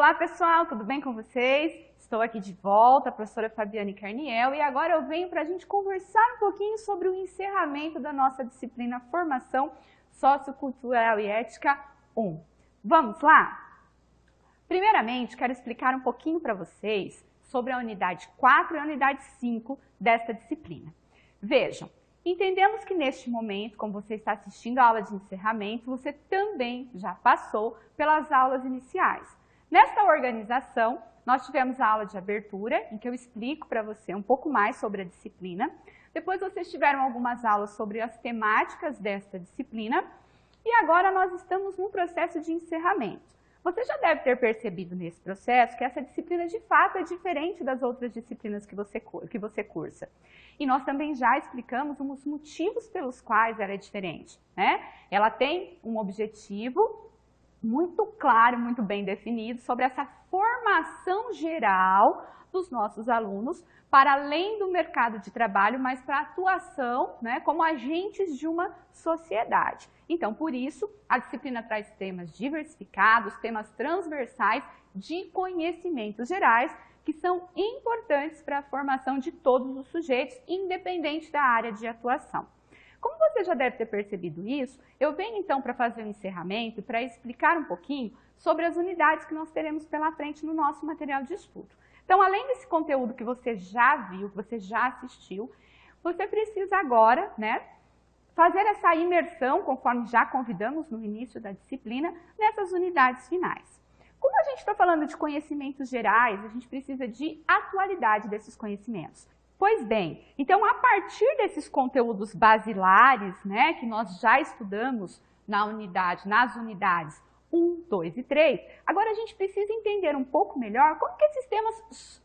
Olá pessoal, tudo bem com vocês? Estou aqui de volta, a professora Fabiane Carniel, e agora eu venho para a gente conversar um pouquinho sobre o encerramento da nossa disciplina Formação Sociocultural e Ética 1. Vamos lá? Primeiramente, quero explicar um pouquinho para vocês sobre a unidade 4 e a unidade 5 desta disciplina. Vejam, entendemos que neste momento, como você está assistindo a aula de encerramento, você também já passou pelas aulas iniciais. Nesta organização, nós tivemos a aula de abertura, em que eu explico para você um pouco mais sobre a disciplina. Depois vocês tiveram algumas aulas sobre as temáticas desta disciplina. E agora nós estamos num processo de encerramento. Você já deve ter percebido nesse processo que essa disciplina de fato é diferente das outras disciplinas que você cursa. E nós também já explicamos os motivos pelos quais ela é diferente, né? Ela tem um objetivo muito claro, muito bem definido sobre essa formação geral dos nossos alunos para além do mercado de trabalho, mas para a atuação, né, como agentes de uma sociedade. Então, por isso, a disciplina traz temas diversificados, temas transversais de conhecimentos gerais, que são importantes para a formação de todos os sujeitos, independente da área de atuação. Como você já deve ter percebido isso, eu venho então para fazer o encerramento e para explicar um pouquinho sobre as unidades que nós teremos pela frente no nosso material de estudo. Então, além desse conteúdo que você já viu, que você já assistiu, você precisa agora, né, fazer essa imersão, conforme já convidamos no início da disciplina, nessas unidades finais. Como a gente está falando de conhecimentos gerais, a gente precisa de atualidade desses conhecimentos. Pois bem, então a partir desses conteúdos basilares, né, que nós já estudamos nas unidades 1, 2 e 3, agora a gente precisa entender um pouco melhor como que esses temas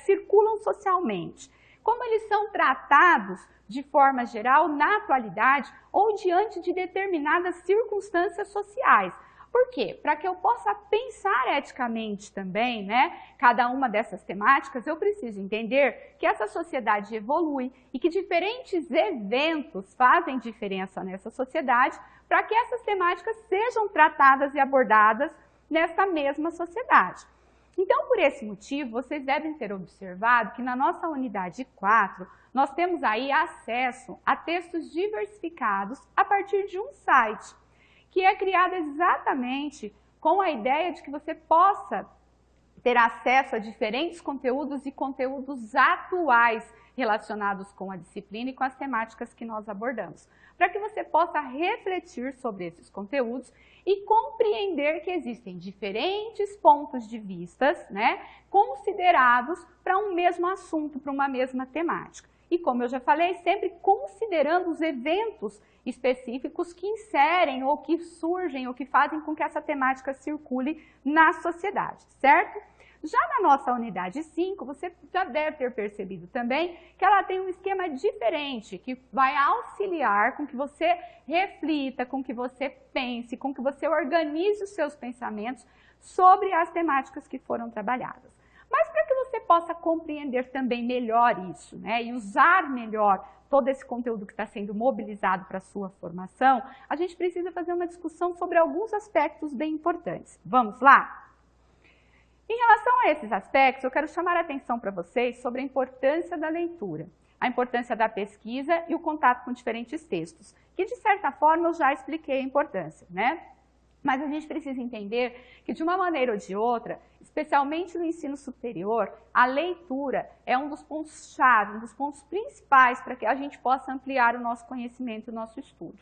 circulam socialmente, como eles são tratados de forma geral na atualidade ou diante de determinadas circunstâncias sociais. Por quê? Para que eu possa pensar eticamente também, né, cada uma dessas temáticas, eu preciso entender que essa sociedade evolui e que diferentes eventos fazem diferença nessa sociedade para que essas temáticas sejam tratadas e abordadas nessa mesma sociedade. Então, por esse motivo, vocês devem ter observado que na nossa unidade 4, nós temos aí acesso a textos diversificados a partir de um site, que é criado exatamente com a ideia de que você possa ter acesso a diferentes conteúdos e conteúdos atuais relacionados com a disciplina e com as temáticas que nós abordamos, para que você possa refletir sobre esses conteúdos e compreender que existem diferentes pontos de vista, né, considerados para um mesmo assunto, para uma mesma temática. E como eu já falei, sempre considerando os eventos específicos que inserem ou que surgem ou que fazem com que essa temática circule na sociedade, certo? Já na nossa unidade 5, você já deve ter percebido também que ela tem um esquema diferente, que vai auxiliar com que você reflita, com que você pense, com que você organize os seus pensamentos sobre as temáticas que foram trabalhadas. Mas para que você possa compreender também melhor isso, né, e usar melhor todo esse conteúdo que está sendo mobilizado para a sua formação, a gente precisa fazer uma discussão sobre alguns aspectos bem importantes. Vamos lá? Em relação a esses aspectos, eu quero chamar a atenção para vocês sobre a importância da leitura, a importância da pesquisa e o contato com diferentes textos, que de certa forma eu já expliquei a importância, né? Mas a gente precisa entender que de uma maneira ou de outra, especialmente no ensino superior, a leitura é um dos pontos-chave, um dos pontos principais para que a gente possa ampliar o nosso conhecimento e o nosso estudo.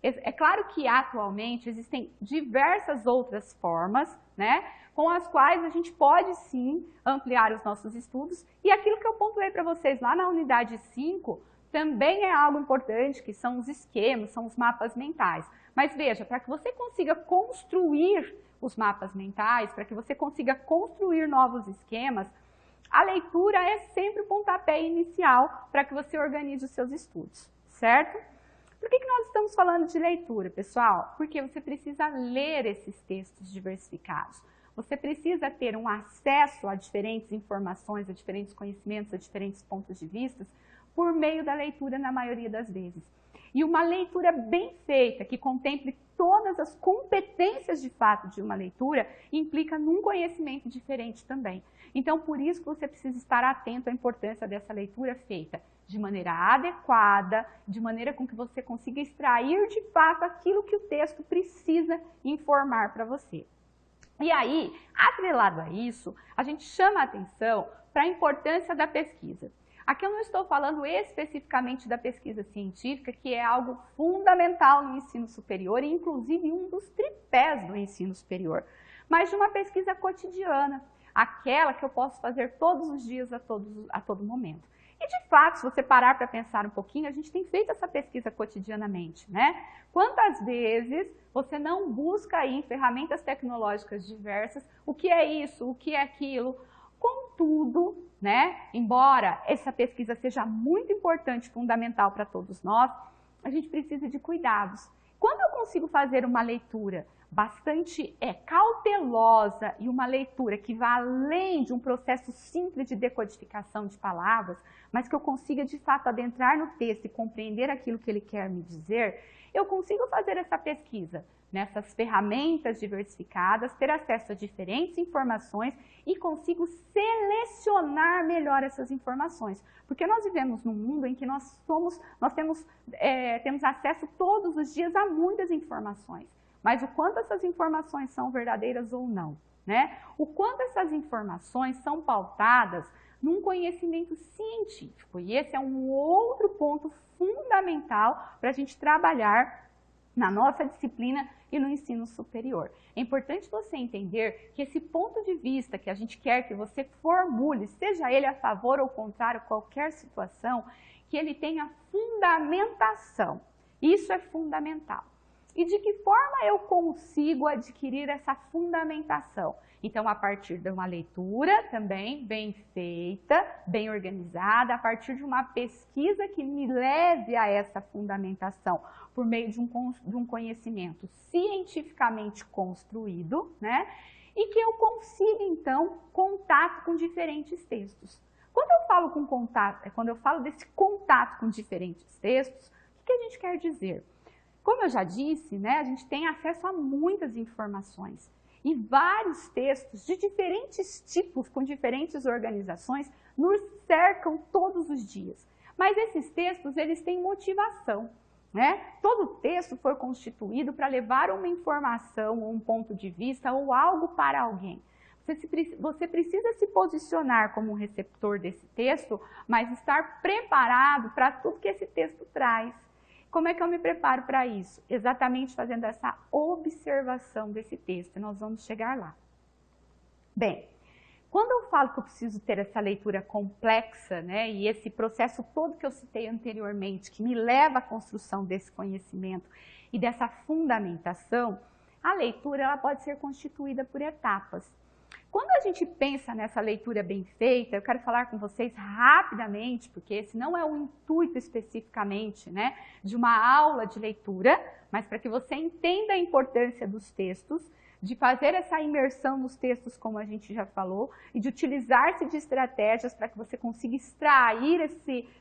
É claro que atualmente existem diversas outras formas, né, com as quais a gente pode sim ampliar os nossos estudos, e aquilo que eu pontuei para vocês lá na unidade 5 também é algo importante, que são os esquemas, são os mapas mentais. Mas veja, para que você consiga construir os mapas mentais, para que você consiga construir novos esquemas, a leitura é sempre o pontapé inicial para que você organize os seus estudos, certo? Por que nós estamos falando de leitura, pessoal? Porque você precisa ler esses textos diversificados. Você precisa ter um acesso a diferentes informações, a diferentes conhecimentos, a diferentes pontos de vista, por meio da leitura na maioria das vezes. E uma leitura bem feita, que contemple todas as competências de fato de uma leitura implica num conhecimento diferente também. Então, por isso que você precisa estar atento à importância dessa leitura feita de maneira adequada, de maneira com que você consiga extrair de fato aquilo que o texto precisa informar para você. E aí, atrelado a isso, a gente chama a atenção para a importância da pesquisa. Aqui eu não estou falando especificamente da pesquisa científica, que é algo fundamental no ensino superior e inclusive um dos tripés do ensino superior, mas de uma pesquisa cotidiana, aquela que eu posso fazer todos os dias, a todo momento. E de fato, se você parar para pensar um pouquinho, a gente tem feito essa pesquisa cotidianamente, né? Quantas vezes você não busca aí em ferramentas tecnológicas diversas o que é isso, o que é aquilo? Contudo, né, embora essa pesquisa seja muito importante, fundamental para todos nós, a gente precisa de cuidados. Quando eu consigo fazer uma leitura bastante cautelosa e uma leitura que vá além de um processo simples de decodificação de palavras, mas que eu consiga de fato adentrar no texto e compreender aquilo que ele quer me dizer, eu consigo fazer essa pesquisa nessas ferramentas diversificadas, ter acesso a diferentes informações e consigo selecionar melhor essas informações. Porque nós vivemos num mundo em que nós temos acesso todos os dias a muitas informações. Mas o quanto essas informações são verdadeiras ou não, né? O quanto essas informações são pautadas num conhecimento científico. E esse é um outro ponto fundamental para a gente trabalhar na nossa disciplina e no ensino superior. É importante você entender que esse ponto de vista que a gente quer que você formule, seja ele a favor ou contrário, qualquer situação, que ele tenha fundamentação. Isso é fundamental. E de que forma eu consigo adquirir essa fundamentação? Então, a partir de uma leitura também bem feita, bem organizada, a partir de uma pesquisa que me leve a essa fundamentação, por meio de um conhecimento cientificamente construído, né? E que eu consiga, então, contato com diferentes textos. Quando eu falo desse contato com diferentes textos, o que a gente quer dizer? Como eu já disse, né, a gente tem acesso a muitas informações e vários textos de diferentes tipos, com diferentes organizações, nos cercam todos os dias. Mas esses textos, eles têm motivação, né? Todo texto foi constituído para levar uma informação, ou um ponto de vista, ou algo para alguém. Você precisa se posicionar como um receptor desse texto, mas estar preparado para tudo que esse texto traz. Como é que eu me preparo para isso? Exatamente fazendo essa observação desse texto, e nós vamos chegar lá. Bem, quando eu falo que eu preciso ter essa leitura complexa, né, e esse processo todo que eu citei anteriormente, que me leva à construção desse conhecimento e dessa fundamentação, a leitura ela pode ser constituída por etapas. Quando a gente pensa nessa leitura bem feita, eu quero falar com vocês rapidamente, porque esse não é o intuito especificamente, né, de uma aula de leitura, mas para que você entenda a importância dos textos, de fazer essa imersão nos textos, como a gente já falou, e de utilizar-se de estratégias para que você consiga extrair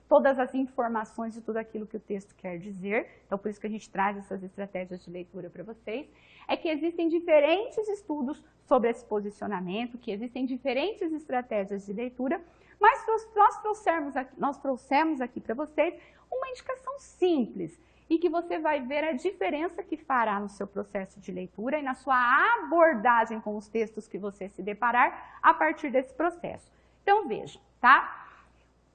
todas as informações de tudo aquilo que o texto quer dizer. Então, por isso que a gente traz essas estratégias de leitura para vocês. É que existem diferentes estudos sobre esse posicionamento, que existem diferentes estratégias de leitura, mas nós trouxemos aqui para vocês uma indicação simples e que você vai ver a diferença que fará no seu processo de leitura e na sua abordagem com os textos que você se deparar a partir desse processo. Então, veja, tá?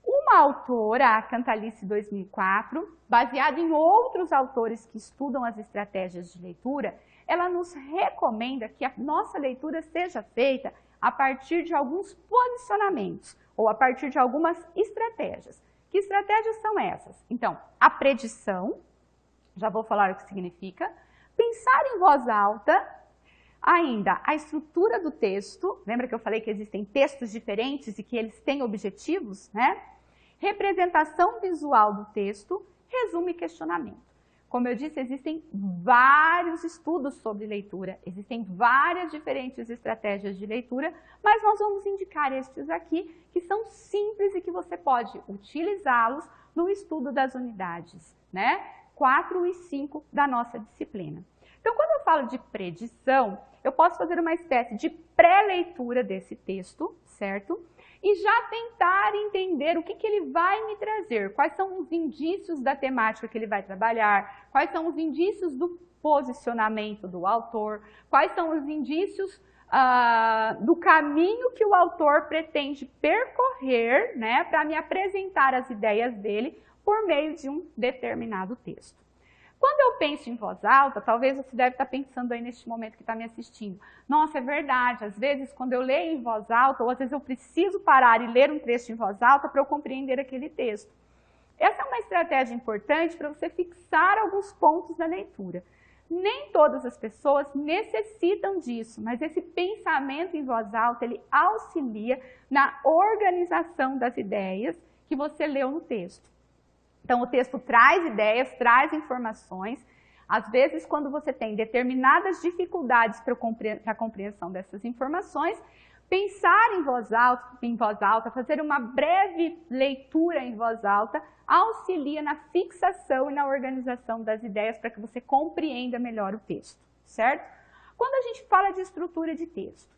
Uma autora, a Cantalice 2004, baseada em outros autores que estudam as estratégias de leitura, ela nos recomenda que a nossa leitura seja feita a partir de alguns posicionamentos ou a partir de algumas estratégias. Que estratégias são essas? Então, a predição, já vou falar o que significa, pensar em voz alta, ainda a estrutura do texto, lembra que eu falei que existem textos diferentes e que eles têm objetivos, né? Representação visual do texto, resumo e questionamento. Como eu disse, existem vários estudos sobre leitura, existem várias diferentes estratégias de leitura, mas nós vamos indicar estes aqui, que são simples e que você pode utilizá-los no estudo das unidades, né? 4 e 5 da nossa disciplina. Então, quando eu falo de predição, eu posso fazer uma espécie de pré-leitura desse texto, certo? E já tentar entender o que ele vai me trazer, quais são os indícios da temática que ele vai trabalhar, quais são os indícios do posicionamento do autor, quais são os indícios do caminho que o autor pretende percorrer, né, para me apresentar as ideias dele por meio de um determinado texto. Quando eu penso em voz alta, talvez você deve estar pensando aí neste momento que está me assistindo. Nossa, é verdade, às vezes quando eu leio em voz alta, ou às vezes eu preciso parar e ler um trecho em voz alta para eu compreender aquele texto. Essa é uma estratégia importante para você fixar alguns pontos na leitura. Nem todas as pessoas necessitam disso, mas esse pensamento em voz alta, ele auxilia na organização das ideias que você leu no texto. Então, o texto traz ideias, traz informações. Às vezes, quando você tem determinadas dificuldades para a compreensão dessas informações, pensar em voz alta, fazer uma breve leitura em voz alta, auxilia na fixação e na organização das ideias para que você compreenda melhor o texto, certo? Quando a gente fala de estrutura de texto,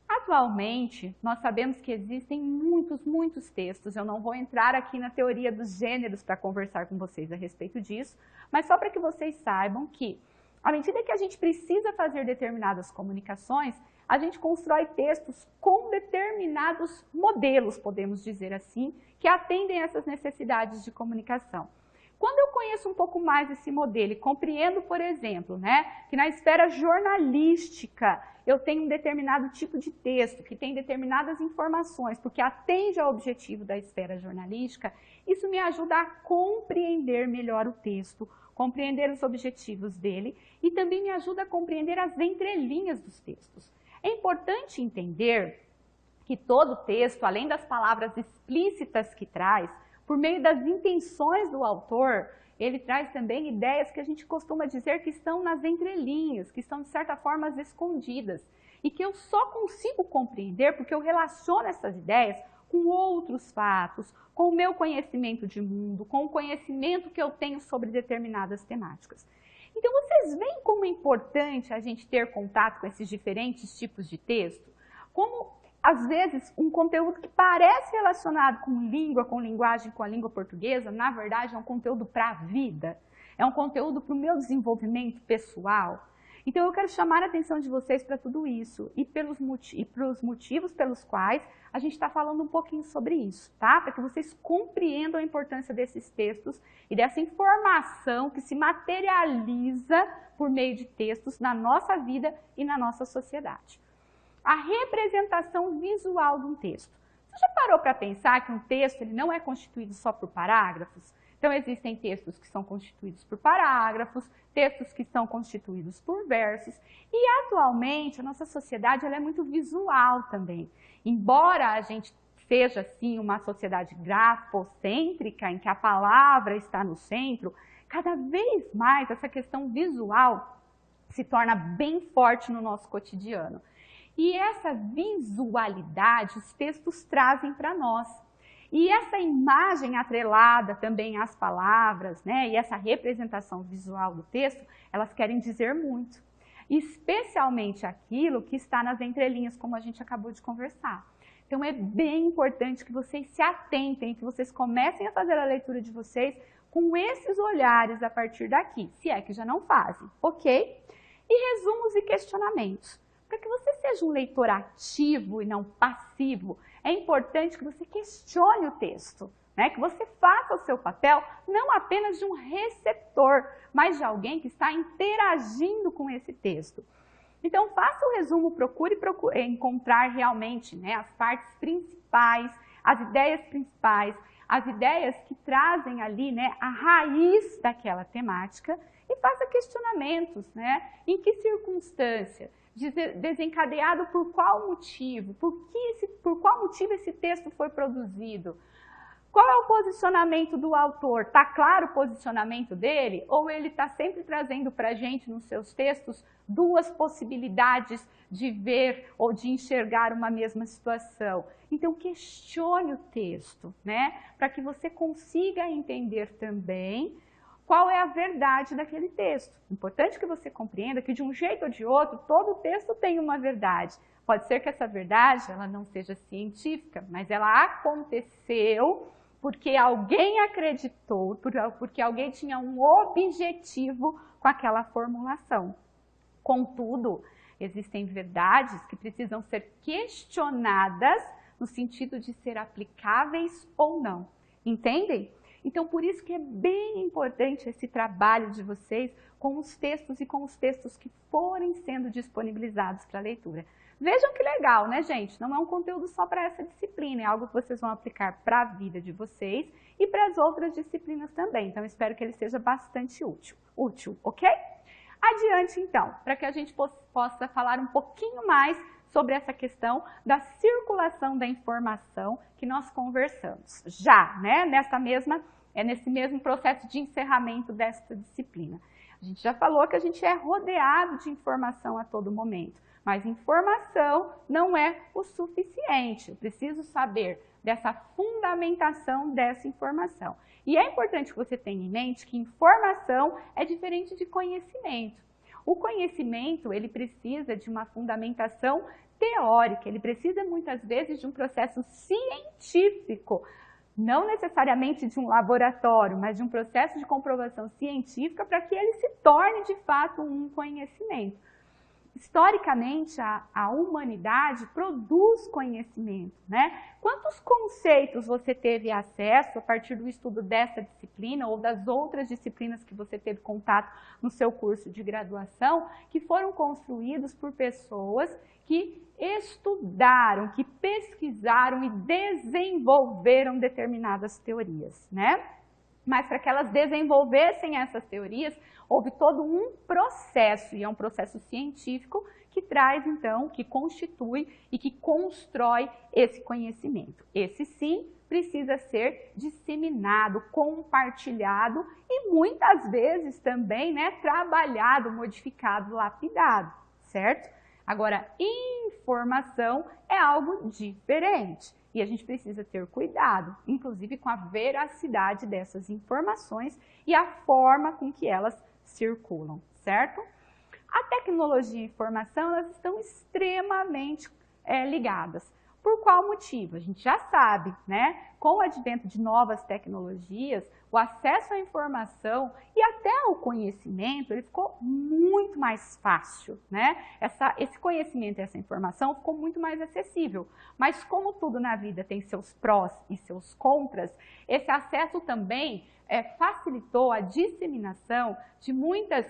atualmente, nós sabemos que existem muitos textos. Eu não vou entrar aqui na teoria dos gêneros para conversar com vocês a respeito disso, mas só para que vocês saibam que, à medida que a gente precisa fazer determinadas comunicações, a gente constrói textos com determinados modelos, podemos dizer assim, que atendem essas necessidades de comunicação. Quando eu conheço um pouco mais esse modelo e compreendo, por exemplo, né, que na esfera jornalística eu tenho um determinado tipo de texto, que tem determinadas informações, porque atende ao objetivo da esfera jornalística, isso me ajuda a compreender melhor o texto, compreender os objetivos dele e também me ajuda a compreender as entrelinhas dos textos. É importante entender que todo texto, além das palavras explícitas que traz, por meio das intenções do autor, ele traz também ideias que a gente costuma dizer que estão nas entrelinhas, que estão de certa forma escondidas, e que eu só consigo compreender porque eu relaciono essas ideias com outros fatos, com o meu conhecimento de mundo, com o conhecimento que eu tenho sobre determinadas temáticas. Então, vocês veem como é importante a gente ter contato com esses diferentes tipos de texto? Como às vezes, um conteúdo que parece relacionado com língua, com linguagem, com a língua portuguesa, na verdade é um conteúdo para a vida, é um conteúdo para o meu desenvolvimento pessoal. Então, eu quero chamar a atenção de vocês para tudo isso e para os motivos pelos quais a gente está falando um pouquinho sobre isso, tá? Para que vocês compreendam a importância desses textos e dessa informação que se materializa por meio de textos na nossa vida e na nossa sociedade. A representação visual de um texto. Você já parou para pensar que um texto ele não é constituído só por parágrafos? Então, existem textos que são constituídos por parágrafos, textos que são constituídos por versos. E, atualmente, a nossa sociedade ela é muito visual também. Embora a gente seja, sim, uma sociedade grafocêntrica, em que a palavra está no centro, cada vez mais essa questão visual se torna bem forte no nosso cotidiano. E essa visualidade os textos trazem para nós. E essa imagem atrelada também às palavras, né, e essa representação visual do texto, elas querem dizer muito. Especialmente aquilo que está nas entrelinhas, como a gente acabou de conversar. Então é bem importante que vocês se atentem, que vocês comecem a fazer a leitura de vocês com esses olhares a partir daqui, se é que já não fazem, ok? E resumos e questionamentos. Para que você seja um leitor ativo e não passivo, é importante que você questione o texto, né? Que você faça o seu papel não apenas de um receptor, mas de alguém que está interagindo com esse texto. Então, faça o resumo, procure encontrar realmente, né, as partes principais, as ideias principais, as ideias que trazem ali, né, a raiz daquela temática e faça questionamentos, né? Em que circunstância? Desencadeado por qual motivo? Por qual motivo esse texto foi produzido? Qual é o posicionamento do autor? Está claro o posicionamento dele? Ou ele está sempre trazendo para a gente nos seus textos duas possibilidades de ver ou de enxergar uma mesma situação? Então questione o texto, né? Para que você consiga entender também qual é a verdade daquele texto. Importante que você compreenda que de um jeito ou de outro, todo texto tem uma verdade. Pode ser que essa verdade ela não seja científica, mas ela aconteceu porque alguém acreditou, porque alguém tinha um objetivo com aquela formulação. Contudo, existem verdades que precisam ser questionadas no sentido de ser aplicáveis ou não. Entendem? Então, por isso que é bem importante esse trabalho de vocês com os textos e com os textos que forem sendo disponibilizados para leitura. Vejam que legal, né, gente? Não é um conteúdo só para essa disciplina, é algo que vocês vão aplicar para a vida de vocês e para as outras disciplinas também. Então, espero que ele seja bastante útil, ok? Adiante, então, para que a gente possa falar um pouquinho mais sobre essa questão da circulação da informação que nós conversamos. Já, né, nesse mesmo processo de encerramento desta disciplina. A gente já falou que a gente é rodeado de informação a todo momento, mas informação não é o suficiente. Eu preciso saber dessa fundamentação dessa informação. E é importante que você tenha em mente que informação é diferente de conhecimento. O conhecimento, ele precisa de uma fundamentação teórica, ele precisa muitas vezes de um processo científico, não necessariamente de um laboratório, mas de um processo de comprovação científica para que ele se torne de fato um conhecimento. Historicamente, a humanidade produz conhecimento, né? Quantos conceitos você teve acesso a partir do estudo dessa disciplina ou das outras disciplinas que você teve contato no seu curso de graduação, que foram construídos por pessoas que estudaram, que pesquisaram e desenvolveram determinadas teorias, né? Mas para que elas desenvolvessem essas teorias, houve todo um processo, e é um processo científico que traz, então, que constitui e que constrói esse conhecimento. Esse, sim, precisa ser disseminado, compartilhado e, muitas vezes, também, né, trabalhado, modificado, lapidado, certo? Agora, informação é algo diferente. E a gente precisa ter cuidado, inclusive com a veracidade dessas informações e a forma com que elas circulam, certo? A tecnologia e a informação, elas estão extremamente ligadas. Por qual motivo? A gente já sabe, né? Com o advento de novas tecnologias, o acesso à informação e até ao conhecimento, ele ficou muito mais fácil, né? Esse conhecimento e essa informação ficou muito mais acessível. Mas como tudo na vida tem seus prós e seus contras, esse acesso também facilitou a disseminação de muitas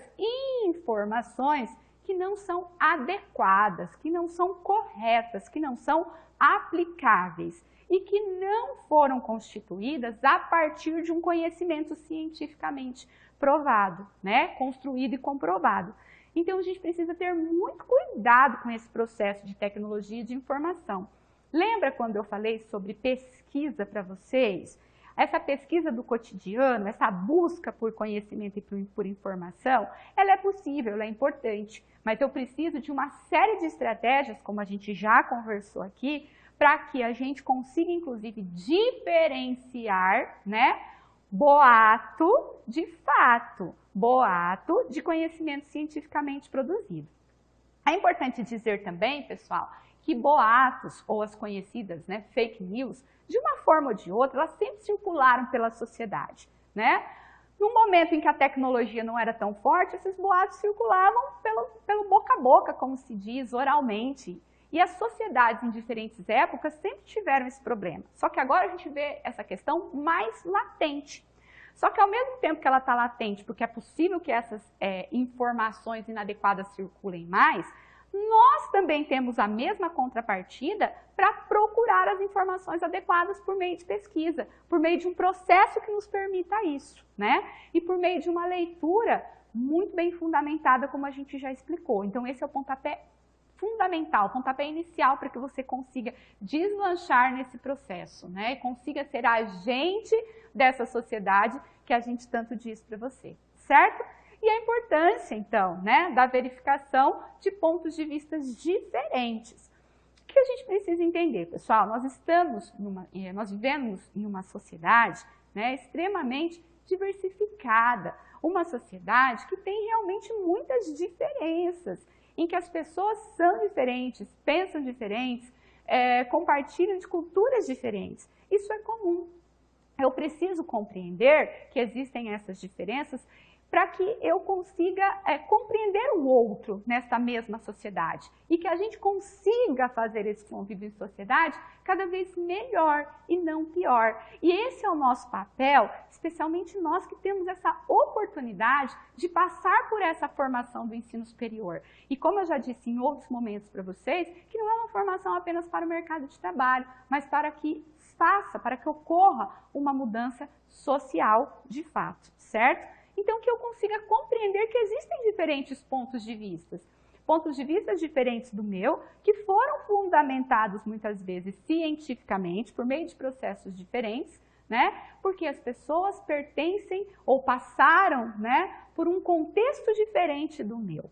informações que não são adequadas, que não são corretas, que não são aplicáveis e que não foram constituídas a partir de um conhecimento cientificamente provado, né? Construído e comprovado. Então, a gente precisa ter muito cuidado com esse processo de tecnologia e de informação. Lembra quando eu falei sobre pesquisa para vocês? Essa pesquisa do cotidiano, essa busca por conhecimento e por informação, ela é possível, ela é importante, mas eu preciso de uma série de estratégias, como a gente já conversou aqui, para que a gente consiga, inclusive, diferenciar, né, boato de fato, boato de conhecimento cientificamente produzido. É importante dizer também, pessoal, que boatos, ou as conhecidas, né, fake news, de uma forma ou de outra, elas sempre circularam pela sociedade, né? No momento em que a tecnologia não era tão forte, esses boatos circulavam pelo boca a boca, como se diz, oralmente. E as sociedades em diferentes épocas sempre tiveram esse problema. Só que agora a gente vê essa questão mais latente. Só que ao mesmo tempo que ela está latente, porque é possível que essas informações inadequadas circulem mais, nós também temos a mesma contrapartida para procurar as informações adequadas por meio de pesquisa, por meio de um processo que nos permita isso, né? E por meio de uma leitura muito bem fundamentada, como a gente já explicou. Então, esse é o pontapé fundamental, pontapé inicial para que você consiga deslanchar nesse processo, né? E consiga ser agente dessa sociedade que a gente tanto diz para você, certo? E a importância, então, né, da verificação de pontos de vista diferentes. O que a gente precisa entender, pessoal? Nós vivemos em uma sociedade, né, extremamente diversificada, uma sociedade que tem realmente muitas diferenças, em que as pessoas são diferentes, pensam diferentes, compartilham de culturas diferentes. Isso é comum. Eu preciso compreender que existem essas diferenças para que eu consiga compreender o outro nessa mesma sociedade e que a gente consiga fazer esse convívio em sociedade cada vez melhor e não pior. E esse é o nosso papel, especialmente nós que temos essa oportunidade de passar por essa formação do ensino superior. E como eu já disse em outros momentos para vocês, que não é uma formação apenas para o mercado de trabalho, mas para que ocorra uma mudança social de fato, certo? Então, que eu consiga compreender que existem diferentes pontos de vista diferentes do meu, que foram fundamentados muitas vezes cientificamente, por meio de processos diferentes, né? Porque as pessoas pertencem ou passaram, né, por um contexto diferente do meu.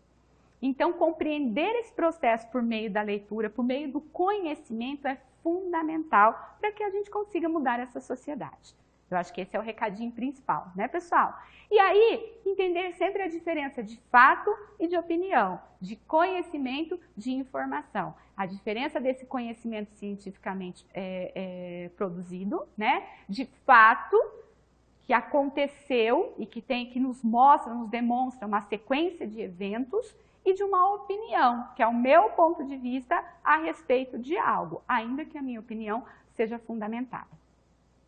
Então, compreender esse processo por meio da leitura, por meio do conhecimento é fundamental para que a gente consiga mudar essa sociedade. Eu acho que esse é o recadinho principal, né, pessoal? E aí, entender sempre a diferença de fato e de opinião, de conhecimento, de informação. A diferença desse conhecimento cientificamente produzido, né, de fato, que aconteceu e que nos mostra, nos demonstra uma sequência de eventos, e de uma opinião, que é o meu ponto de vista a respeito de algo, ainda que a minha opinião seja fundamentada.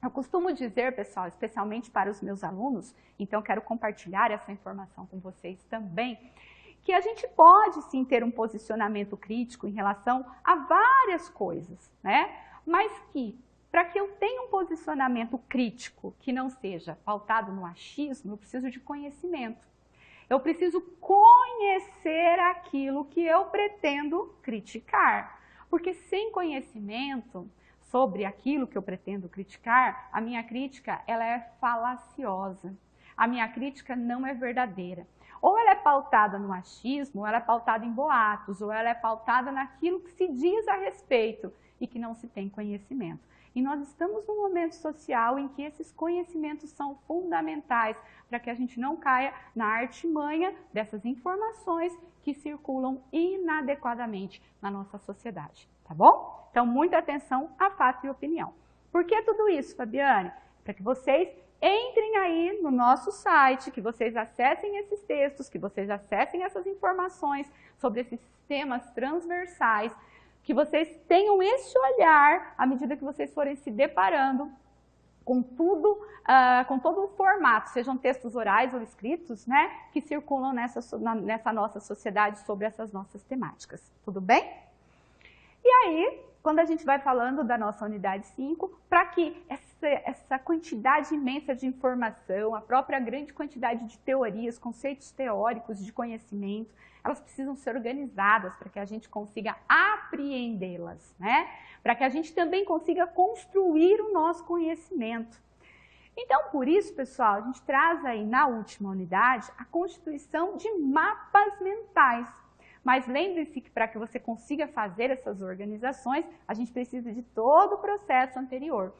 Eu costumo dizer, pessoal, especialmente para os meus alunos, então quero compartilhar essa informação com vocês também, que a gente pode sim ter um posicionamento crítico em relação a várias coisas, né? Mas que, para que eu tenha um posicionamento crítico que não seja pautado no achismo, eu preciso de conhecimento. Eu preciso conhecer aquilo que eu pretendo criticar, porque sem conhecimento sobre aquilo que eu pretendo criticar, a minha crítica ela é falaciosa, a minha crítica não é verdadeira. Ou ela é pautada no achismo, ou ela é pautada em boatos, ou ela é pautada naquilo que se diz a respeito e que não se tem conhecimento. E nós estamos num momento social em que esses conhecimentos são fundamentais para que a gente não caia na artimanha dessas informações que circulam inadequadamente na nossa sociedade, tá bom? Então, muita atenção a fato e opinião. Por que tudo isso, Fabiane? Para que vocês entrem aí no nosso site, que vocês acessem esses textos, que vocês acessem essas informações sobre esses temas transversais, que vocês tenham esse olhar à medida que vocês forem se deparando com tudo, com todo o formato, sejam textos orais ou escritos, né, que circulam nessa nossa sociedade sobre essas nossas temáticas. Tudo bem? E aí, quando a gente vai falando da nossa unidade 5, para que essa quantidade imensa de informação, a própria grande quantidade de teorias, conceitos teóricos, de conhecimento, elas precisam ser organizadas para que a gente consiga apreendê-las, né? Para que a gente também consiga construir o nosso conhecimento. Então, por isso, pessoal, a gente traz aí na última unidade a constituição de mapas mentais. Mas lembre-se que para que você consiga fazer essas organizações, a gente precisa de todo o processo anterior.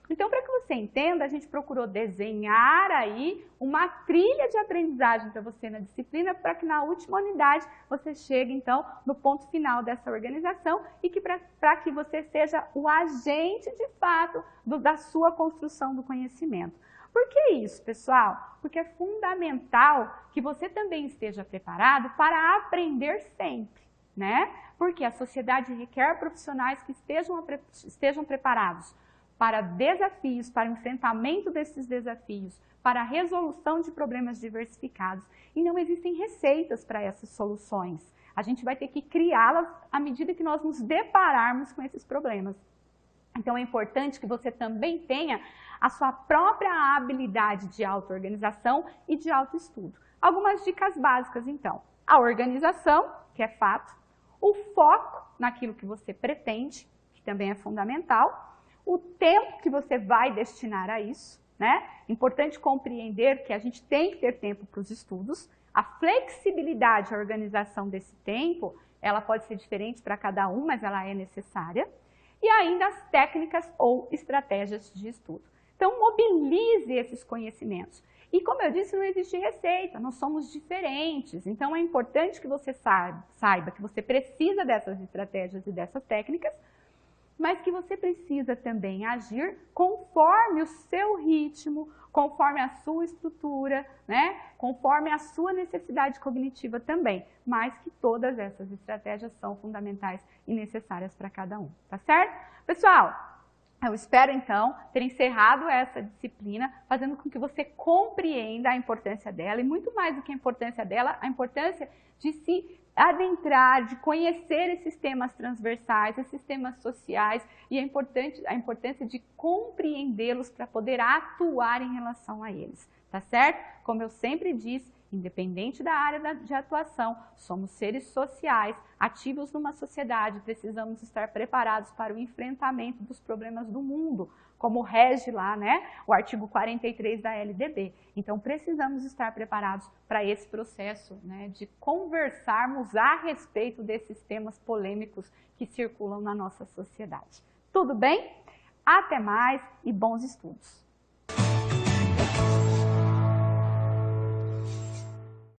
Então, para que você entenda, a gente procurou desenhar aí uma trilha de aprendizagem para você na disciplina, para que na última unidade você chegue, então, no ponto final dessa organização e que para que você seja o agente, de fato, da sua construção do conhecimento. Por que isso, pessoal? Porque é fundamental que você também esteja preparado para aprender sempre, né? Porque a sociedade requer profissionais que estejam preparados para desafios, para o enfrentamento desses desafios, para a resolução de problemas diversificados. E não existem receitas para essas soluções. A gente vai ter que criá-las à medida que nós nos depararmos com esses problemas. Então, é importante que você também tenha a sua própria habilidade de auto-organização e de autoestudo. Algumas dicas básicas, então. A organização, que é fato. O foco naquilo que você pretende, que também é fundamental. O tempo que você vai destinar a isso, né? Importante compreender que a gente tem que ter tempo para os estudos. A flexibilidade, a organização desse tempo, ela pode ser diferente para cada um, mas ela é necessária. E ainda as técnicas ou estratégias de estudo. Então, mobilize esses conhecimentos. E como eu disse, não existe receita, nós somos diferentes. Então, é importante que você saiba que você precisa dessas estratégias e dessas técnicas, mas que você precisa também agir conforme o seu ritmo, conforme a sua estrutura, né? Conforme a sua necessidade cognitiva também, mas que todas essas estratégias são fundamentais e necessárias para cada um, tá certo? Pessoal, eu espero então ter encerrado essa disciplina, fazendo com que você compreenda a importância dela e muito mais do que a importância dela, a importância de se adentrar, de conhecer esses temas transversais, esses temas sociais e a importância de compreendê-los para poder atuar em relação a eles, tá certo? Como eu sempre disse, independente da área de atuação, somos seres sociais, ativos numa sociedade, precisamos estar preparados para o enfrentamento dos problemas do mundo, como rege lá, né, o artigo 43 da LDB. Então, precisamos estar preparados para esse processo, né, de conversarmos a respeito desses temas polêmicos que circulam na nossa sociedade. Tudo bem? Até mais e bons estudos!